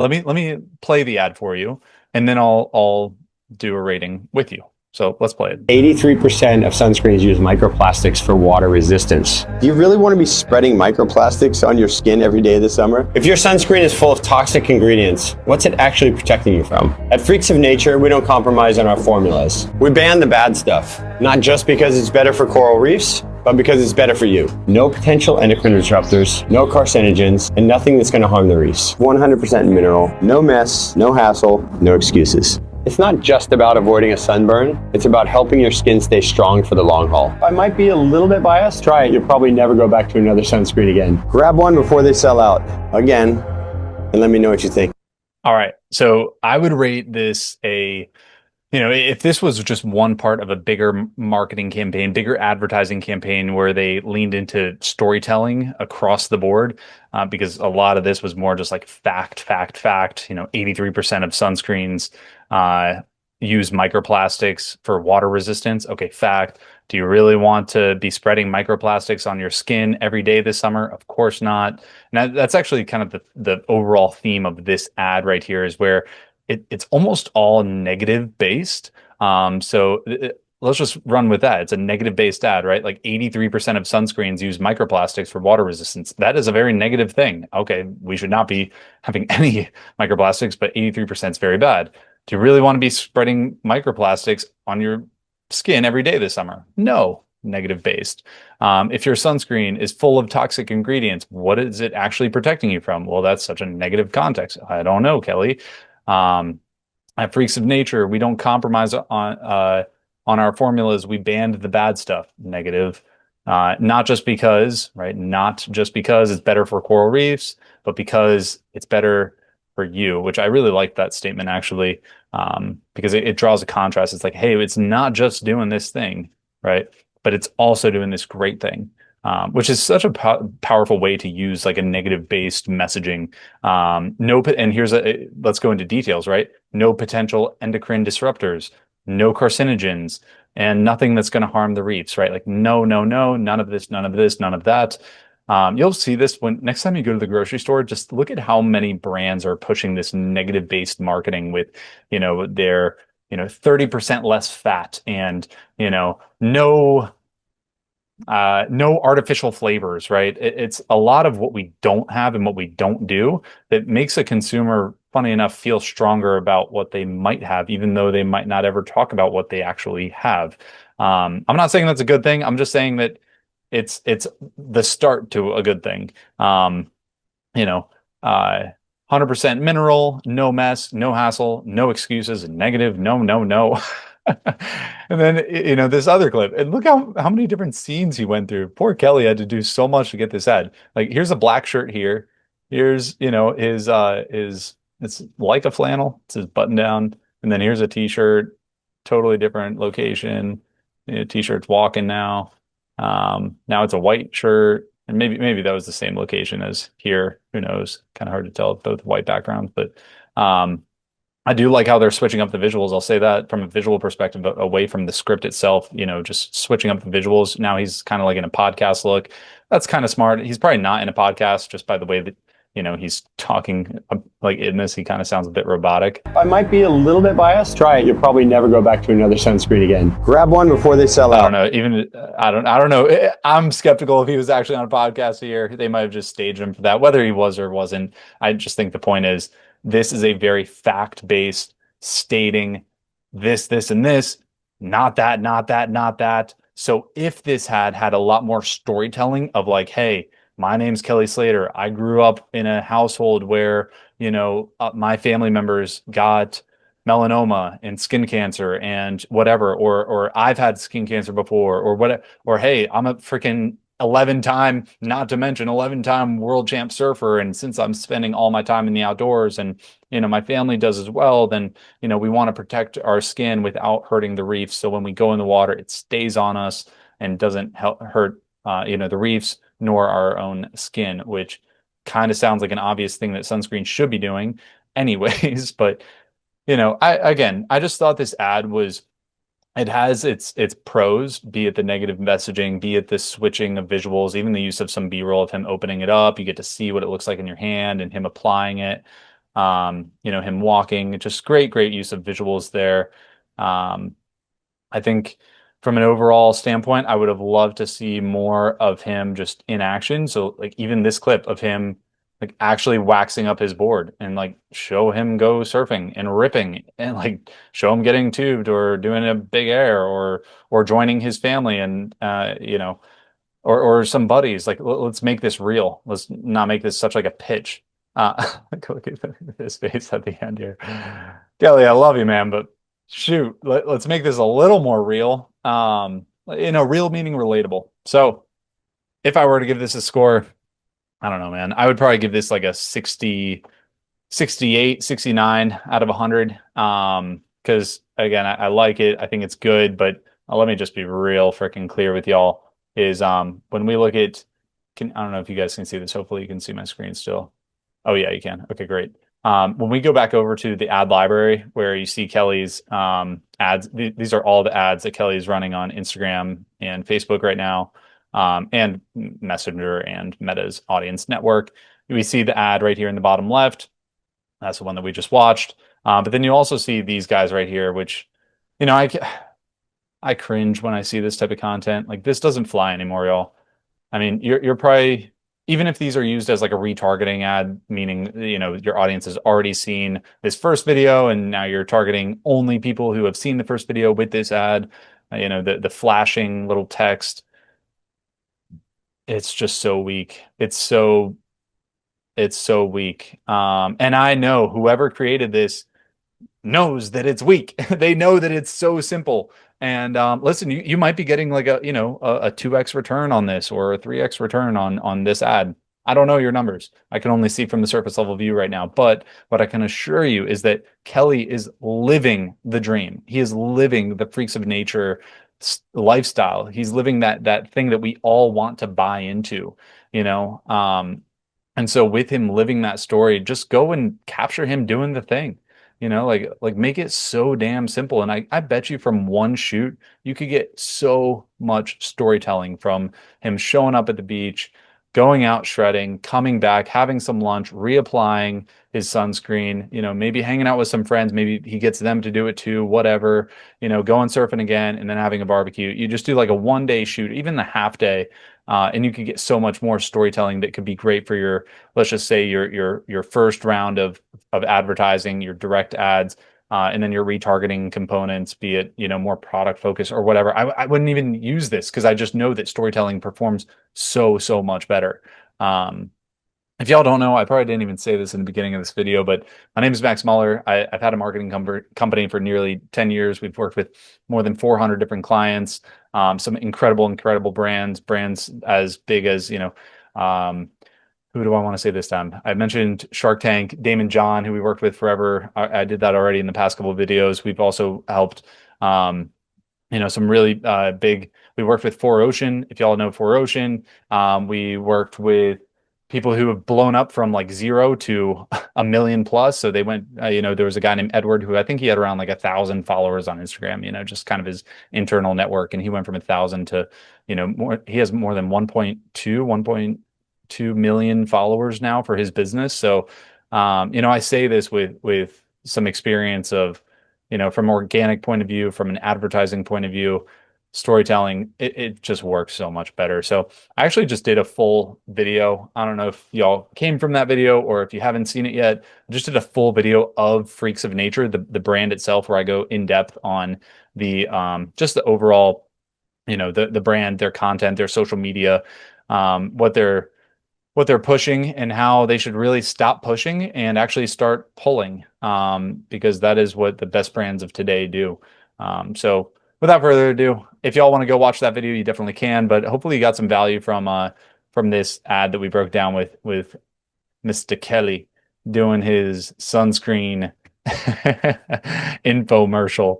let me play the ad for you, and then I'll do a rating with you. So let's play it. 83% of sunscreens use microplastics for water resistance. Do you really want to be spreading microplastics on your skin every day this summer? If your sunscreen is full of toxic ingredients, what's it actually protecting you from? At Freaks of Nature, we don't compromise on our formulas. We ban the bad stuff, not just because it's better for coral reefs, but because it's better for you. No potential endocrine disruptors, no carcinogens, and nothing that's going to harm the reefs. 100% mineral, no mess, no hassle, no excuses. It's not just about avoiding a sunburn, it's about helping your skin stay strong for the long haul. I might be a little bit biased, try it, you'll probably never go back to another sunscreen again. Grab one before they sell out, again, and let me know what you think. All right. So I would rate this if this was just one part of a bigger marketing campaign, bigger advertising campaign where they leaned into storytelling across the board, because a lot of this was more just like fact, fact, fact. 83% of sunscreens use microplastics for water resistance. Okay, fact. Do you really want to be spreading microplastics on your skin every day this summer? Of course not. And that's actually kind of the overall theme of this ad right here, is where it's almost all negative based. Let's just run with that. It's a negative based ad, right? Like 83% of sunscreens use microplastics for water resistance. That is a very negative thing. Okay, we should not be having any microplastics, but 83% is very bad. Do you really want to be spreading microplastics on your skin every day this summer? No, negative based. If your sunscreen is full of toxic ingredients, what is it actually protecting you from? Well, that's such a negative context. I don't know, Kelly. At Freaks of Nature, we don't compromise on our formulas. We banned the bad stuff. Negative. Not just because, right? Not just because it's better for coral reefs, but because it's better for you, which I really like that statement actually, because it draws a contrast. It's like, hey, it's not just doing this thing, right? But it's also doing this great thing. Which is such a powerful way to use like a negative based messaging. And let's go into details, right? No potential endocrine disruptors, no carcinogens, and nothing that's going to harm the reefs, right? Like, no, no, no, none of this, none of this, none of that. You'll see this when next time you go to the grocery store, just look at how many brands are pushing this negative based marketing with, their, 30% less fat and, no artificial flavors, right? It's a lot of what we don't have and what we don't do that makes a consumer, funny enough, feel stronger about what they might have, even though they might not ever talk about what they actually have. I'm not saying that's a good thing. I'm just saying that it's the start to a good thing. You know, 100% mineral, no mess, no hassle, no excuses, negative, no, no, no. And then this other clip, and look how many different scenes he went through. Poor Kelly had to do so much to get this ad. Like, here's a black shirt here. Here's his it's like a flannel. It's his button down, and then here's a t-shirt, totally different location. T-shirt's walking now. Now it's a white shirt, and maybe that was the same location as here. Who knows? Kind of hard to tell, both white backgrounds, but I do like how they're switching up the visuals. I'll say that from a visual perspective, but away from the script itself, just switching up the visuals. Now he's kind of like in a podcast look. That's kind of smart. He's probably not in a podcast just by the way that, he's talking like in this. He kind of sounds a bit robotic. I might be a little bit biased. Try it. You'll probably never go back to another sunscreen again. Grab one before they sell out. I don't know. I don't know. I'm skeptical if he was actually on a podcast here. They might have just staged him for that. Whether he was or wasn't, I just think the point is, this is a very fact-based stating this, and this, not that, not that, not that. So if this had a lot more storytelling of like, hey, my name's Kelly Slater. I grew up in a household where, my family members got melanoma and skin cancer and whatever, or I've had skin cancer before, or whatever, or hey, I'm a freaking 11-time world champ surfer. And since I'm spending all my time in the outdoors and, my family does as well, then, we want to protect our skin without hurting the reefs. So when we go in the water, it stays on us and doesn't hurt, the reefs nor our own skin, which kind of sounds like an obvious thing that sunscreen should be doing anyways. But, I just thought this ad it has its pros, be it the negative messaging, be it the switching of visuals, even the use of some B-roll of him opening it up. You get to see what it looks like in your hand and him applying it. him walking, just great use of visuals there. Um, I think from an overall standpoint, I would have loved to see more of him just in action. So like even this clip of him like actually waxing up his board and like show him go surfing and ripping and like show him getting tubed or doing a big air or joining his family and or some buddies. Like let's make this real. Let's not make this such like a pitch. Look at his face at the end here. Kelly, I love you, man, but shoot, let's make this a little more real. Real meaning relatable. So if I were to give this a score, I don't know, man. I would probably give this like a 60, 68, 69 out of 100. Because again, I like it. I think it's good, but let me just be real freaking clear with y'all is when we look at I don't know if you guys can see this. Hopefully you can see my screen still. Oh yeah, you can. Okay, great. When we go back over to the ad library where you see Kelly's ads, these are all the ads that Kelly is running on Instagram and Facebook right now, and Messenger and Meta's audience network. We see the ad right here in the bottom left. That's the one that we just watched. But then you also see these guys right here, which, you know, I cringe when I see this type of content. Like this doesn't fly anymore, y'all. I mean, you're probably even if these are used as like a retargeting ad, meaning your audience has already seen this first video and now you're targeting only people who have seen the first video with this ad. The flashing little text. It's just so weak. It's so weak. And I know whoever created this knows that it's weak. They know that it's so simple. And listen, you might be getting like a 2x return on this or a 3x return on this ad. I don't know your numbers. I can only see from the surface level view right now. But what I can assure you is that Kelly is living the dream. He is living the freaks of nature lifestyle. He's living that thing that we all want to buy into, you know. And so with him living that story, just go and capture him doing the thing. Like make it so damn simple. And I bet you from one shoot, you could get so much storytelling from him showing up at the beach, going out shredding, coming back, having some lunch, reapplying his sunscreen, maybe hanging out with some friends, maybe he gets them to do it too, whatever, going surfing again and then having a barbecue. You just do like a 1 day shoot, even the half day. And you could get so much more storytelling that could be great for your, let's just say your first round of advertising, your direct ads, and then your retargeting components, be it more product focused or whatever. I wouldn't even use this because I just know that storytelling performs so much better. If y'all don't know, I probably didn't even say this in the beginning of this video, but my name is Max Muller. I've had a marketing company for nearly 10 years. We've worked with more than 400 different clients, some incredible brands as big as, who do I want to say this time? I mentioned Shark Tank, Damon John, who we worked with forever. I did that already in the past couple of videos. We've also helped, some really big. We worked with 4Ocean. If y'all know 4Ocean, we worked with people who have blown up from like 0 to 1 million plus. So they went, there was a guy named Edward who I think he had around like 1,000 followers on Instagram, just kind of his internal network. And he went from 1,000 to, more, he has more than 1.2 million followers now for his business. So, I say this with some experience of, from organic point of view, from an advertising point of view, storytelling, it just works so much better. So I actually just did a full video. I don't know if y'all came from that video or if you haven't seen it yet. I just did a full video of Freaks of Nature, the brand itself, where I go in depth on the just the overall, the brand, their content, their social media, what they're pushing and how they should really stop pushing and actually start pulling, because that is what the best brands of today do. So without further ado, if y'all want to go watch that video, you definitely can. But hopefully you got some value from this ad that we broke down with Mr. Kelly doing his sunscreen infomercial.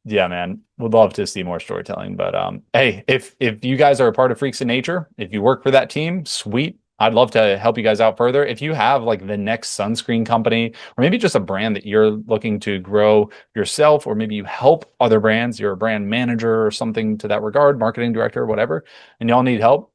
Yeah, man, would love to see more storytelling. But hey, if you guys are a part of Freaks of Nature, if you work for that team, sweet. I'd love to help you guys out further. If you have like the next sunscreen company, or maybe just a brand that you're looking to grow yourself, or maybe you help other brands, you're a brand manager or something to that regard, marketing director, whatever, and y'all need help,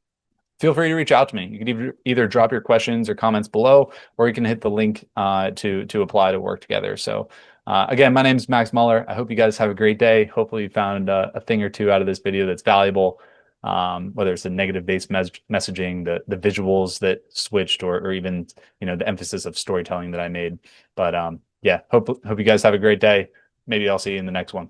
feel free to reach out to me. You can either drop your questions or comments below, or you can hit the link to apply to work together. So again, my name is Max Muller. I hope you guys have a great day. Hopefully you found a thing or two out of this video that's valuable, whether it's the negative based messaging, the visuals that switched, or even, the emphasis of storytelling that I made. But yeah, hope you guys have a great day. Maybe I'll see you in the next one.